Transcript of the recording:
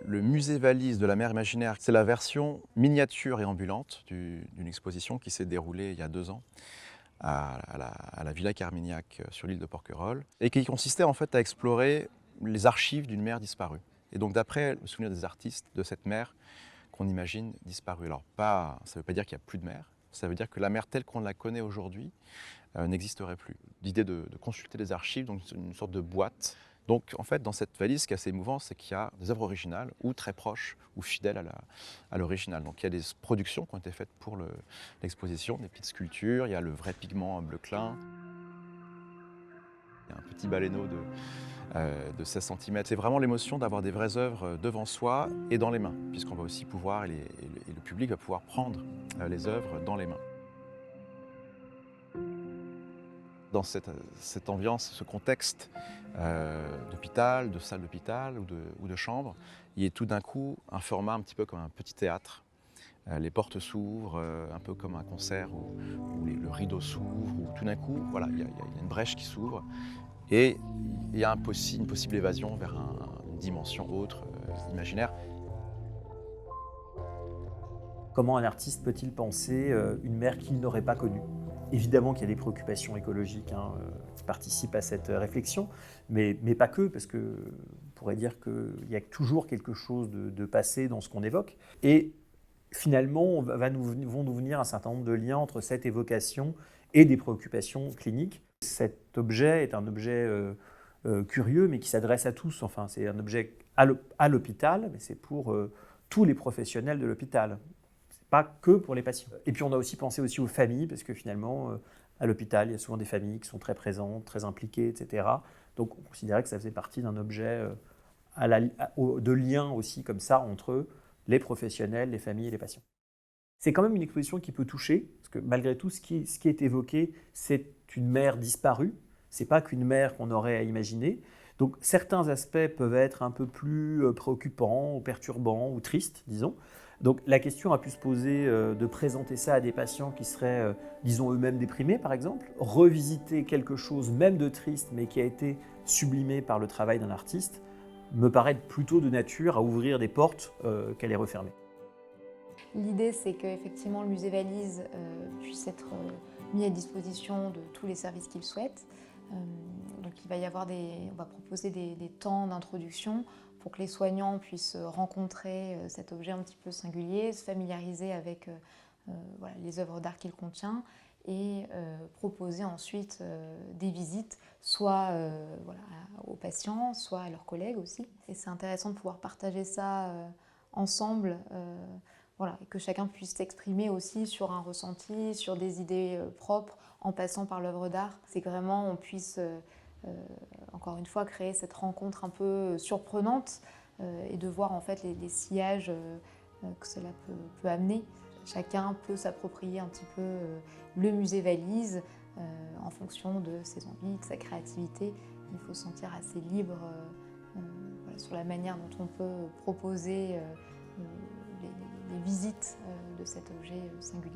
Le musée valise de la mer imaginaire, c'est la version miniature et ambulante d'une exposition qui s'est déroulée il y a 2 ans à la Villa Carmignac sur l'île de Porquerolles et qui consistait en fait à explorer les archives d'une mer disparue. Et donc d'après le souvenir des artistes de cette mer qu'on imagine disparue. Alors ça ne veut pas dire qu'il n'y a plus de mer, ça veut dire que la mer telle qu'on la connaît aujourd'hui n'existerait plus. L'idée de consulter les archives, donc une sorte de boîte. Donc en fait, dans cette valise, ce qui est assez émouvant, c'est qu'il y a des œuvres originales ou très proches ou fidèles à l'original. Donc il y a des productions qui ont été faites pour l'exposition, des petites sculptures, il y a le vrai pigment bleu clin, il y a un petit baleineau de 16 cm. C'est vraiment l'émotion d'avoir des vraies œuvres devant soi et dans les mains, puisqu'on va aussi pouvoir, et le public va pouvoir prendre les œuvres dans les mains. Dans cette ambiance, ce contexte d'hôpital, de salle d'hôpital ou de chambre, il y a tout d'un coup un format un petit peu comme un petit théâtre. Les portes s'ouvrent, un peu comme un concert où le rideau s'ouvre, où tout d'un coup, voilà, il y a une brèche qui s'ouvre et il y a une possible évasion vers une dimension autre, imaginaire. Comment un artiste peut-il penser une mer qu'il n'aurait pas connue? Évidemment qu'il y a des préoccupations écologiques qui participent à cette réflexion, mais pas que, parce qu'on pourrait dire qu'il y a toujours quelque chose de passé dans ce qu'on évoque. Et finalement, vont nous venir un certain nombre de liens entre cette évocation et des préoccupations cliniques. Cet objet est un objet curieux, mais qui s'adresse à tous. Enfin, c'est un objet à l'hôpital, mais c'est pour tous les professionnels de l'hôpital. Pas que pour les patients. Et puis on a aussi pensé aussi aux familles, parce que finalement, à l'hôpital, il y a souvent des familles qui sont très présentes, très impliquées, etc. Donc on considérait que ça faisait partie d'un objet de lien aussi comme ça entre les professionnels, les familles et les patients. C'est quand même une exposition qui peut toucher, parce que malgré tout, ce qui est évoqué, c'est une mer disparue. C'est pas qu'une mer qu'on aurait à imaginer. Donc certains aspects peuvent être un peu plus préoccupants, ou perturbants, ou tristes, disons. Donc la question a pu se poser de présenter ça à des patients qui seraient, disons, eux-mêmes déprimés, par exemple. Revisiter quelque chose, même de triste, mais qui a été sublimé par le travail d'un artiste, me paraît plutôt de nature à ouvrir des portes qu'à les refermer. L'idée, c'est qu'effectivement le musée Valise puisse être mis à disposition de tous les services qu'il souhaite. Donc il va y avoir on va proposer des temps d'introduction pour que les soignants puissent rencontrer cet objet un petit peu singulier, se familiariser avec voilà, les œuvres d'art qu'il contient et proposer ensuite des visites, soit voilà, aux patients, soit à leurs collègues aussi. Et c'est intéressant de pouvoir partager ça ensemble. Voilà, et que chacun puisse s'exprimer aussi sur un ressenti, sur des idées propres, en passant par l'œuvre d'art. C'est que vraiment on puisse, encore une fois, créer cette rencontre un peu surprenante et de voir en fait les sillages que cela peut amener. Chacun peut s'approprier un petit peu le musée Valise en fonction de ses envies, de sa créativité. Il faut se sentir assez libre voilà, sur la manière dont on peut proposer les visites de cet objet singulier.